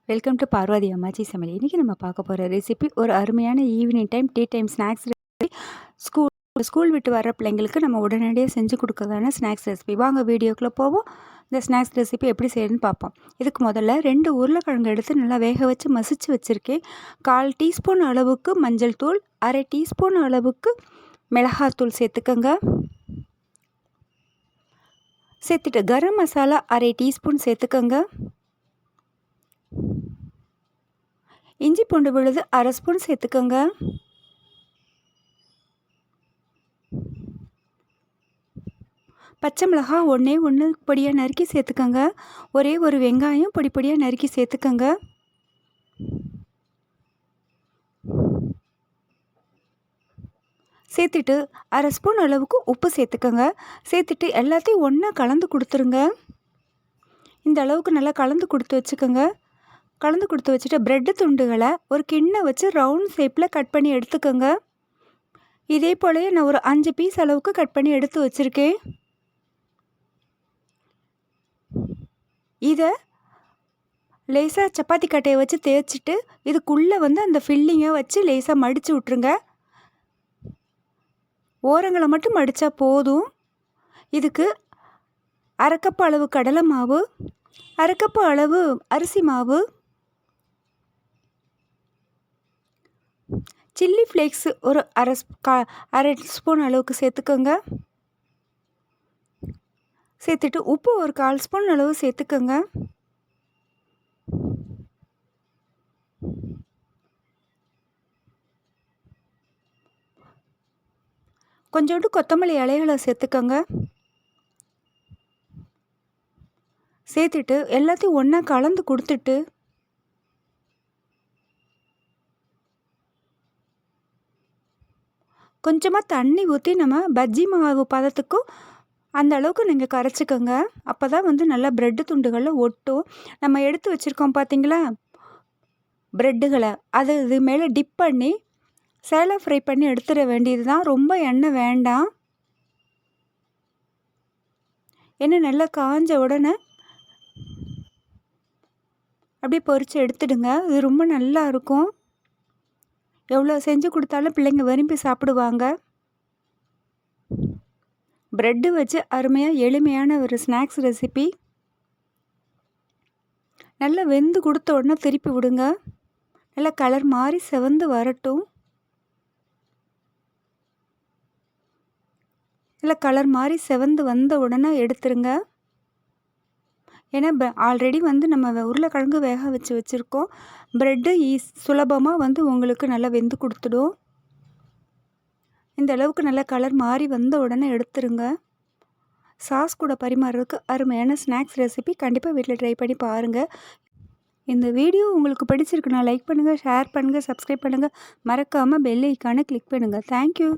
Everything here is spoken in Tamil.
வெல்கம் டு பார்வதி அம்மாச்சி சமையல். இன்றைக்கி நம்ம பார்க்க போகிற ரெசிபி ஒரு அருமையான evening time tea time snacks recipe. School விட்டு வர பிள்ளைங்களுக்கு நம்ம உடனடியாக செஞ்சு கொடுக்கறதான ஸ்நாக்ஸ் ரெசிபி. வாங்க வீடியோக்குள்ளே போவோம். இந்த ஸ்நாக்ஸ் ரெசிபி எப்படி செய்யணும்னு பார்ப்போம். இதுக்கு முதல்ல 2 உருளைக்கிழங்கு எடுத்து நல்லா வேக வச்சு மசிச்சு வச்சுருக்கேன். 1/4 டீஸ்பூன் அளவுக்கு மஞ்சள் தூள், 1/2 டீஸ்பூன் அளவுக்கு மிளகாத்தூள் சேர்த்துக்கோங்க. சேர்த்துட்டு கரம் மசாலா 1/2 டீஸ்பூன் சேர்த்துக்கோங்க. இஞ்சி பூண்டு விழுது 1/2 ஸ்பூன் சேர்த்துக்கோங்க. பச்சை மிளகாய் ஒன்று பொடியாக நறுக்கி சேர்த்துக்கோங்க. ஒரே ஒரு வெங்காயம் பொடியாக நறுக்கி சேர்த்துக்கோங்க. சேர்த்துட்டு 1/2 ஸ்பூன் அளவுக்கு உப்பு சேர்த்துக்கோங்க. சேர்த்துட்டு எல்லாத்தையும் ஒன்றா கலந்து கொடுத்துருங்க. இந்த அளவுக்கு நல்லா கலந்து கொடுத்து வச்சுக்கோங்க. கலந்து கொடுத்து வச்சுட்டு ப்ரெட்டு துண்டுகளை ஒரு கிண்ணை வச்சு ரவுண்ட் ஷேப்பில் கட் பண்ணி எடுத்துக்கோங்க. இதே போலயே நான் ஒரு 5 பீஸ் அளவுக்கு கட் பண்ணி எடுத்து வச்சுருக்கேன். இதை லேசாக சப்பாத்தி கட்டையை வச்சு தேய்ச்சிட்டு இதுக்குள்ளே அந்த ஃபில்லிங்கை வச்சு லேசாக மடித்து விட்ருங்க. ஓரங்களை மட்டும் மடித்தா போதும். இதுக்கு 1/2 கப் அளவு கடலை மாவு, 1/2 கப் அளவு அரிசி மாவு, சில்லி ஃப்ளேக்ஸ் ஒரு 1/2 ஸ்பூன் அளவுக்கு சேர்த்துக்கோங்க. சேர்த்துட்டு உப்பு ஒரு 1/4 ஸ்பூன் அளவு சேர்த்துக்கோங்க. கொஞ்சோண்டு கொத்தமல்லி இலைகளை சேர்த்துக்கோங்க. சேர்த்துட்டு எல்லாத்தையும் ஒன்றா கலந்து கொடுத்துட்டு கொஞ்சமாக தண்ணி ஊற்றி நம்ம பஜ்ஜி மாவு பதத்துக்கும் அந்த அளவுக்கு நீங்கள் கரைச்சிக்கோங்க. அப்போ தான் நல்லா ப்ரெட்டு துண்டுகளில் ஒட்டும். நம்ம எடுத்து வச்சுருக்கோம் பார்த்தீங்களா ப்ரெட்டுகளை, இது மேலே டிப் பண்ணி சேலோ ஃப்ரை பண்ணி எடுத்துட வேண்டியது தான். ரொம்ப எண்ணெய் வேண்டாம். எண்ணெய் நல்லா காஞ்ச உடனே அப்படியே பொரித்து எடுத்துடுங்க. இது ரொம்ப நல்லா இருக்கும். எவ்வளோ செஞ்சு கொடுத்தாலும் பிள்ளைங்க விரும்பி சாப்பிடுவாங்க. ப்ரெட்டு வச்சு அருமையாக எளிமையான ஒரு ஸ்நாக்ஸ் ரெசிபி. நல்லா வெந்து கொடுத்த உடனே திருப்பி விடுங்க. நல்லா கலர் மாறி செவந்து வரட்டும். நல்லா கலர் மாறி செவந்து வந்த உடனே எடுத்துருங்க. ஏன்னா ஆல்ரெடி நம்ம உருளைக்கிழங்கு வேக வச்சு வச்சுருக்கோம். ப்ரெட்டு சுலபமாக உங்களுக்கு நல்லா வெந்து கொடுத்துடும். இந்த அளவுக்கு நல்லா கலர் மாறி வந்த உடனே எடுத்துருங்க. சாஸ் கூட பரிமாறுறதுக்கு அருமையான ஸ்நாக்ஸ் ரெசிபி. கண்டிப்பாக வீட்டில் ட்ரை பண்ணி பாருங்கள். இந்த வீடியோ உங்களுக்கு பிடிச்சிருக்குன்னா லைக் பண்ணுங்கள், ஷேர் பண்ணுங்கள், சப்ஸ்கிரைப் பண்ணுங்கள். மறக்காமல் பெல் ஐக்கானை கிளிக் பண்ணுங்கள். தேங்க்யூ.